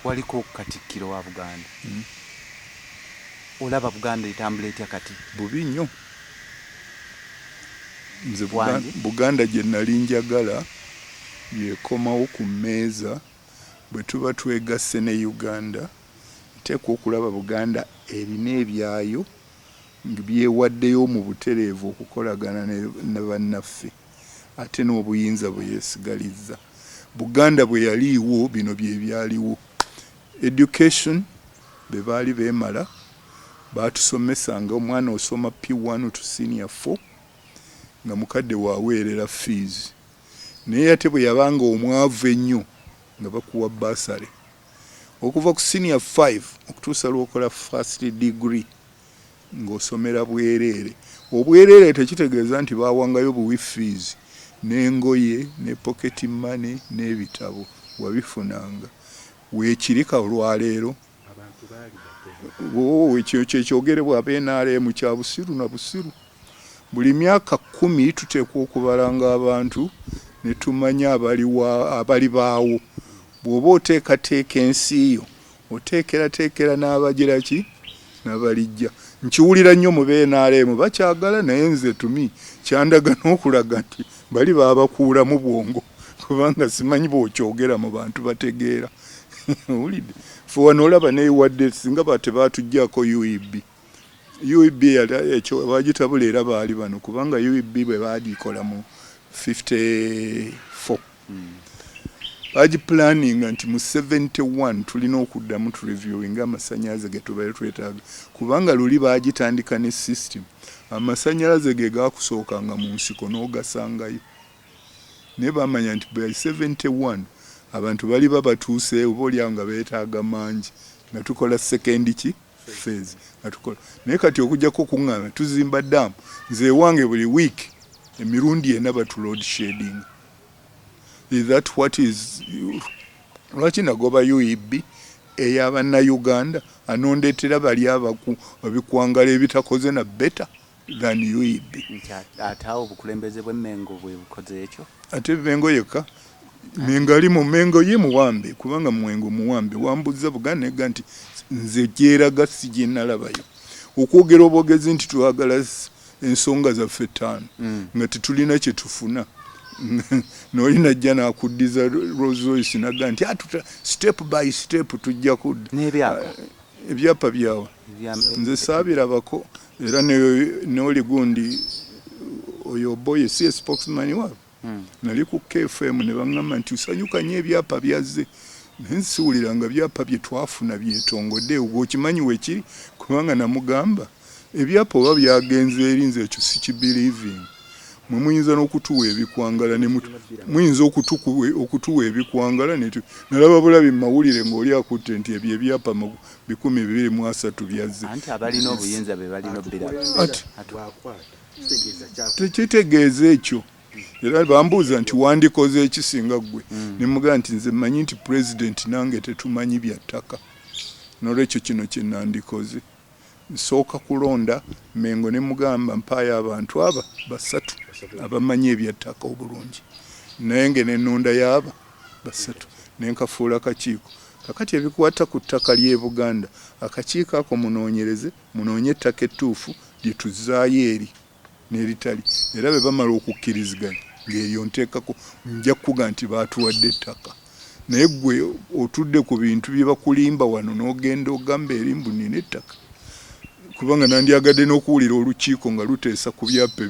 waliko Katikiro wa Buganda. Olaba Buganda etambula etya kati? Bubi nnyo. Nze Buganda gye nali njagala yekomawo ku mmeeza bwe tuba twegasse ne Uganda, nteekwa okulaba Buganda erina ebyayo byewaddeyo mu butereevu okukolagana ne bannaffe ate n'obuyinza bwe yeesigalizza. Buganda bwe yaliiwo bino bye byaliwo. Education be baali beemala baatusomesanga omwana osoma P1 to senior 4 nga mukadde waaweerera fees. Naye ate bwe yabanga omwavu ennyo nga bakuwa basale okuva ku senior 5 okutuusa lw'okola first degree ng'osomera bwereere. Obwereere tekitegeeza nti baawangayo buwi fees, n'engoye ne pocket money n'ebitabo wabifunanga. Weekirika olwaleero ekyo kyekyogerebwa NRM kya busiru na busiru. Buli myaka 10 tuteekwa okubalanga abantu ne tumanya abali baawo. Bw'oba oteekateeka ensi yo oteekerateekera n'abagiraki n'abalijja. Nkiwulira nnyo mu NRM bakyagala, naye nze tumi kyandaga n'okulaga nti bali baabakuulamu bwongo kubanga simanyi bw'okyogera mu bantu bategeera. Owulidde? Fe wano olaba neewadde singa tebaatuggyako UEB ekyo bagitabula era baali bano kubanga UEB bwe baagikola mu 54 baagipulaninga nti mu 71 tulina okuddamu tureviewinga amasannyalaze ge tubaire twetaaga kubanga luli baagitandika ne system amasannyalaze ge gaakusookanga mu nsiko n'ogasangayo. Naye bamanya nti by 71 abantu bali babatuuseewo boolyawo nga beetaaga mangi nga tukola second phase nga tukola. Naye kati okujjako okuŋŋaana tuzimba ddamu nze ewange buli week emirundi ena batu load shedding. Is that what is lwaki nagoba UEB ey'Abannayuganda anondeetera bali abikwangala ebitakoze na better than UEB. Ate awo obukulembeze bw'Emmengo bwe bukoze ekyo? Ate Mengo yekka. Mengo ali mu Mengo ye muwambe kubanga Mwengo muwambe wambuza Buganda ega nti nze gyeraga si gye nalabayo. Okwogera obwogezi nti twagala ensonga zaffe ttaano nga tetulina kye tufuna. Noli najja n'akuddiza Rolls Royce naga nti step by step tujja kudda. N'ebyapa? Ebyapa byawa? Nze saabirabako era n'oli gundi oyo boye si spokesman waabwe. Nali ku KFM ne baŋŋamba nti usanyuka nnyo ebyapa byazze. Naye nsiwuliranga byapa bye twafuna byetongodde obwo okimanyi weekiri kubanga namugamba ebyapa oba byagenze eri nze ekyo sikibelieving. Mwe muyinza n'okutuwa ebikwangala ne muyinza okutuwa ebikwangala nalaba bulabi mu mawulire ng'oli akutte nti ebyo ebyapa 223 byazze. Anti abalina obuyinza be balina obbiraba. Tekitegeeza ekyo. Era bambuuza nti wandikoze ekisinga ggwe. Ne mugamba nti nze mmanyi nti president nange tetumanyi bya ttaka. N'olwekyo kino kye nandikoze. Nsooka kulonda Mengo ne mugamba mpaayo abantu aba 3 abamanyi ebyattaka obulungi. Naye nge n'ennonda y'aba 3 ne nkafuula akakiiko. Kakati ebikwata ku ttaka ly'e Buganda akakiiko ako munoonye ettaka ettuufu lye tuzzaayo eri n'eritali. Era be bamala okukkiriziganya ng'eryo nteekako nja kuga nti baatuwadde ettaka. Naye ggwe otudde ku bintu bye bakulimba wano n'ogenda ogamba erimbu nina ettaka. Kubanga nandyagadde n'okuwulira olukiiko nga luteesa ku byapa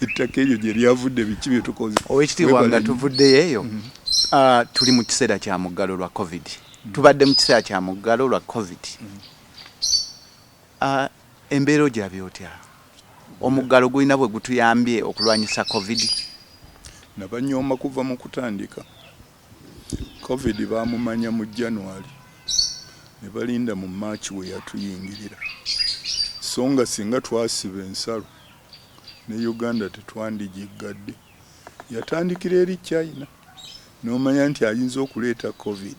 ettaka eryo gye lyavudde biki bye tukoze. Oweekitiibwa nga tuvuddeyo eyo tuli mu kiseera kya muggalo lwa COVID. Tubadde mu kiseera kya muggalo lwa COVID. Embeera ogirabye otya? Omuggalo gulina bwe gutuyambye okulwanyisa COVID? Nabanyooma kuva mu kutandika. COVID baamumanya mu January ne balinda mu March we yatuyingirira. So nga singa twasiba ensalo ne Uganda tetwandigiggadde. Yatandikira eri China n'omanya nti ayinza okuleeta COVID.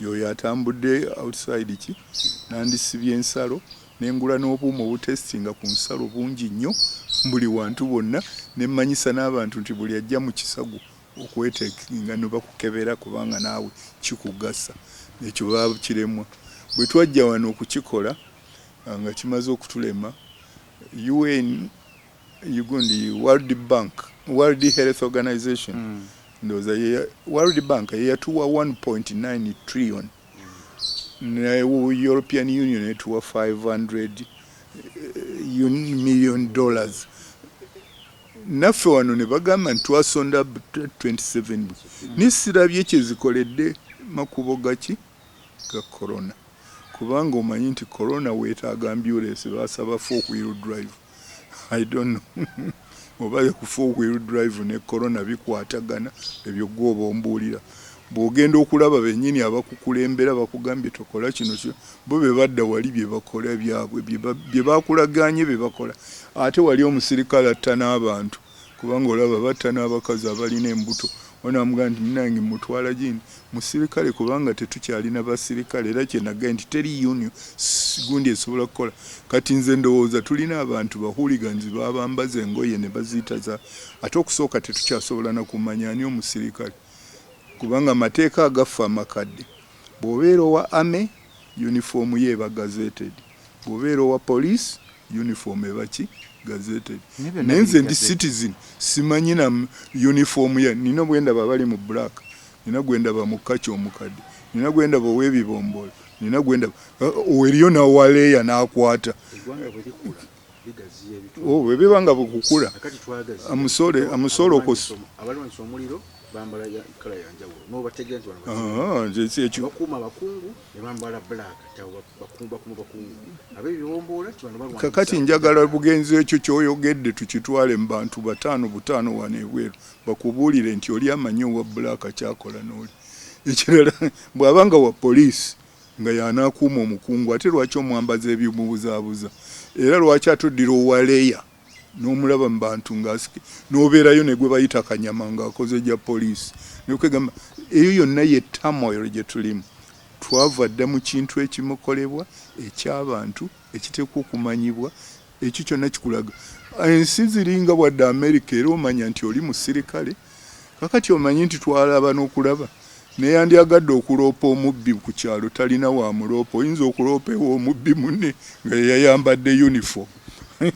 Yoyo atambudde outside ki nandisibye ensalo nengula n'obuuma obutestinga ku nsalo bungi nnyo buli wantu bonna nemmanyisa n'abantu nti buli ajja mu kisago okwetekinga ne bakukebera kubanga naawe kikugasa. ekyo bakiremwa bwe twajja wano okukikola nga kimaze okutulema UN yugundi World Health Organization ndoza World Bank yatuwa 1.9 trillion na European Union yatuwa 500 million dollars naffe wano ne bagamba ntwasonda 27 nisirabye ekyezikoledde makubo gaki ga corona kubanga omanyi nti corona weetaaga ambulance basaba 4-wheel drive I don't know oba ku 4-wheel drive ne corona bikwatagana ebyo gwoba ombuulira bw'ogenda okulaba bennyini abakukulembera bakugambye tokola kino kyo bo be badda wali bye bakola byabwe bye bakulaganye bye bakola ate wali omusirikale atta n'abantu kubanga olaba batta n'abakazi abalina embuto onamugamba nti munange mutwala gindi musirikale kubanga tetukyalina basirikale era kyenaga nti teri union gundi esobola kukola kati nze ndowooza tulina abantu bahuliganzi babambaza engoye ne baziyita za ate okusooka tetukyasobola na kumanya ani omusirikale kubanga amateeka agaffe amakadde bw'obeera owa ame uniform ye eba gazetted bw'obeera owa police uniform ebaki gazetted nenze ndi citizen simanyi na uniform ya nina bwendaba bali mu black nina gwendaba mu kacho omukadde nina gwendaba ow'ebibombolo nina gwendaba eriyo nawaleya n'akwata bwebibanga bukukula amusole okosa bambala ya kala yanjawulo no bategeeza bano bakuma bakungu ne bambala black tawo bakungu abebibombola kibano balwa kakati njagala bugenzi ekyo kyoyogedde tukitwale mu bantu butaano wanebweru bakubuulire nti oli amanyi wa black kyakola n'oli ekirala bw'abanga wa police nga yanakuuma omukungu ate lwaki omwambaza ebyomubuzaabuza era lwaki atuddira owaleya n'omulaba mu bantu ng'asike n'obeerayo ne gwe bayita kanyama ng'akoze gya poliisi nekwegamba eyo yonna ye turmoil gye tulimu twava dda mu kintu ekimukolebwa eky'abantu ekiteekwa okumanyibwa ekyo kyonna kikulaga ensi ziringa wadde Amerika era omanya nti oli musirikale kakati omanyi nti twalaba n'okulaba neyandyagadde okuloopa omubbi ku kyalo talina wa muloopa oyinza okuloopa ewa omubbi munne nga yayambadde uniform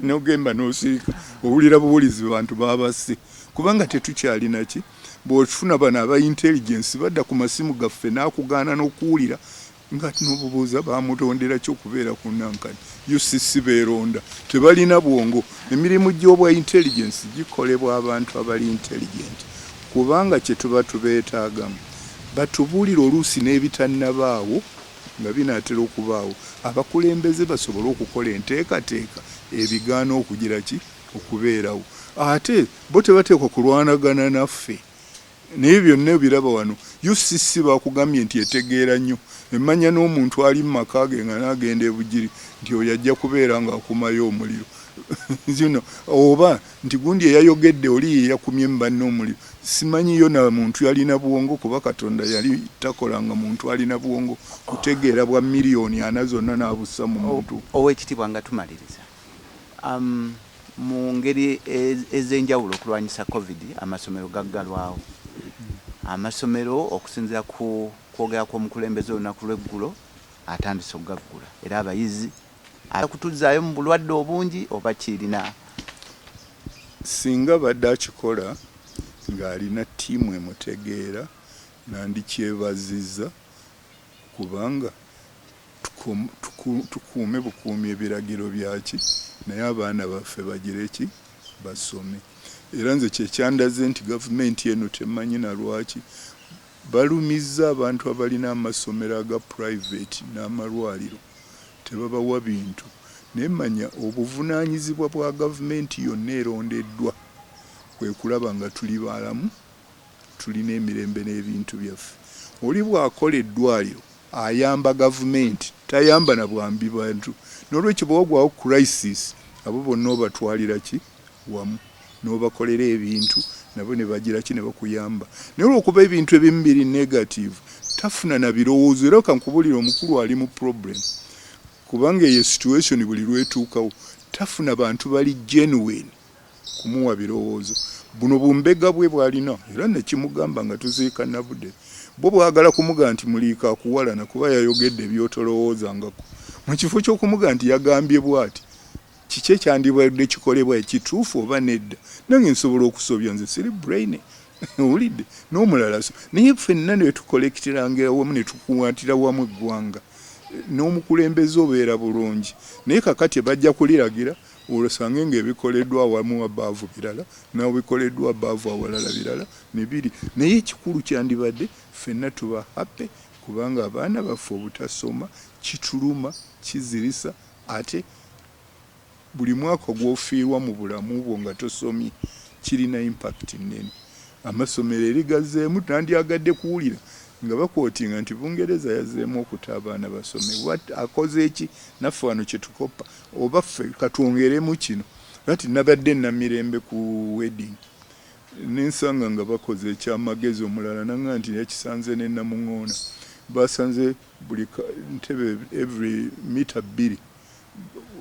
nogenda nosirika owulira bubulizi bantu babase kubanga tetukyalina ki bw'ofuna bano aba intelligence badda ku masimu gaffe n'akugaana n'okuwulira nga n'obubuuza bamutondera ky'okubeera ku nankani UCC beeronda tebalina bwongo emirimu gy'obwa intelligence gikolebwa abantu abali intelligent kubanga kye tuba tubeetaagamu batubuulira oluusi n'ebitannabaawo nga binaatera okubaawo abakulembeze basobole okukola enteekateeka ebigaana okugira ki okubeerawo ate bo tebateekwa kulwanagana naffe naye byonna ebiraba wano UCC bakugambye nti etegeera nnyo emmanya n'omuntu ali mu maka ge nga n'agenda ebugiri nti oyo ajja kubeera ng'akumayo omuliro oba nti gundi eyayogedde oli yeyakumye mu banne omuliro simanyiyo na muntu yalina buwongo kuba Katonda yali takola nga muntu alina buwongo kutegeera bwa miliyoni ana zonna n'abussa mu muntu ow'ekitibwa nga tumaliriza mu ngeri ez'enjawulo okulwanyisa covid amasomero gaggalwawo amasomero okusinziira ku kwogera kw'omukulembeze olunaku lw'eggulo atandise okugaggula era abayizi akutuzaayo mu bulwadde obungi oba kirina singa badde akikola ng'alina ttiimu emutegeera nandikyebazizza kubanga tukuume bukuumi ebiragiro byaki naye abaana baffe bagire ki basome era nze kyekyandaze nti gavumenti eno temanyi na lwaki balumizza abantu abalina amasomero aga private n'amalwaliro tebabawa bintu naye manya obuvunaanyizibwa bwa gavumenti yonna erondeddwa kwe kulaba nga tuli balamu tulina emirembe n'ebintu byaffe oli bw'akola eddwaliro ayamba gavumenti tayamba na bwambi bantu n'olwekyo bw'ogwawo crisis abo bonna obatwalira ki wamu n'obakolera ebintu nabo ne bagira ki ne bakuyamba naye olw'okuba ebintu ebimu biri negative tafuna na birowoozo era kankubulira omukulu ali mu problem kubanga eyo situation buli lwetuukawo tafuna bantu bali genuine kumuwa birowoozo buno bumbega bwe bwalina era nekimugamba nga tuziika nabudde bo bwagala kumuga nti muliika akuwalana kuba yayogedde byotolowoozangako mu kifo ky'okumuga nti yagambye bw'ati kiki ekyandibadde kikolebwa ekituufu oba nedda nange nsobola okusobya nze siri brain owulidde n'omulala naye ffenna ne tukolekiteranga wamu ne tukuwatira wamu eggwanga n'omukulembeze obeera bulungi naye kakati bajja kuliragira olosange ng'ebikoleddwa awamu abaavu birala nawe bikoleddwa abaavu awalala birala ne biri naye ekikulu kyandibadde ffenna tuba happy kubanga abaana baffe obutasoma kituluma kizirisa ate buli mwaka gw'ofiirwa mu bulamu bwo nga tosomye kirina impact nnene amasomero erigazeemu tandyagadde kuwulira nga bakwotinga nti Bungereza yazeemu okuta abaana basome akoze eki naffe wano kyetukopa oba ffe katwongeremu kino kati nabadde namirembe ku wedding nensanga nga bakoze ekyamagezi omulala nanga nti yakisanze ne Namuŋoona basanze buli ntebe every mita 2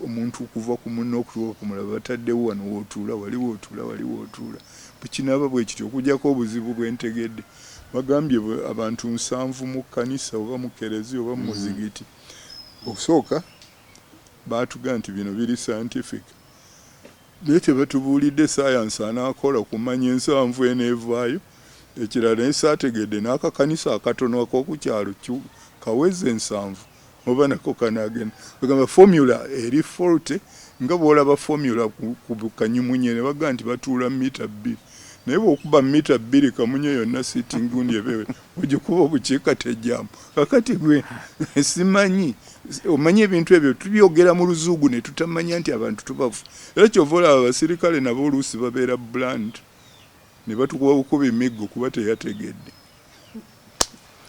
omuntu okuva ku munno okutuuka ku mulala bataddewo wano wootuula wali wootuula bwekinaba bwe kityo okujjako obuzibu bwentegedde bagambye abantu 7 mu kkanisa oba mu kereziya oba mu muzigiti okusooka baatuga nti bino biri scientific naye tebatubuulidde science anaakola kumanya 7 eneevaayo ekirala naye saategedde n'akakanisa akatono ak'okukyalo kaweze 7 oba nako kanaagenda bagamba formula eri forte nga bw'olaba formula ku kanyumunye ne baga nti batuula mita 2 naye bw'okuba mita 2 kamunye yonna sitting gundi ebewe ogikuba obukiika tejjaamu kakati gwe simanyi omanyi ebintu ebyo tubyogera mu luzuugu ne tutamanya nti abantu tubafu era kyova olaba abasirikale nabo oluusi babeera bland ne batukuba bukuba emiggo kuba teyategedde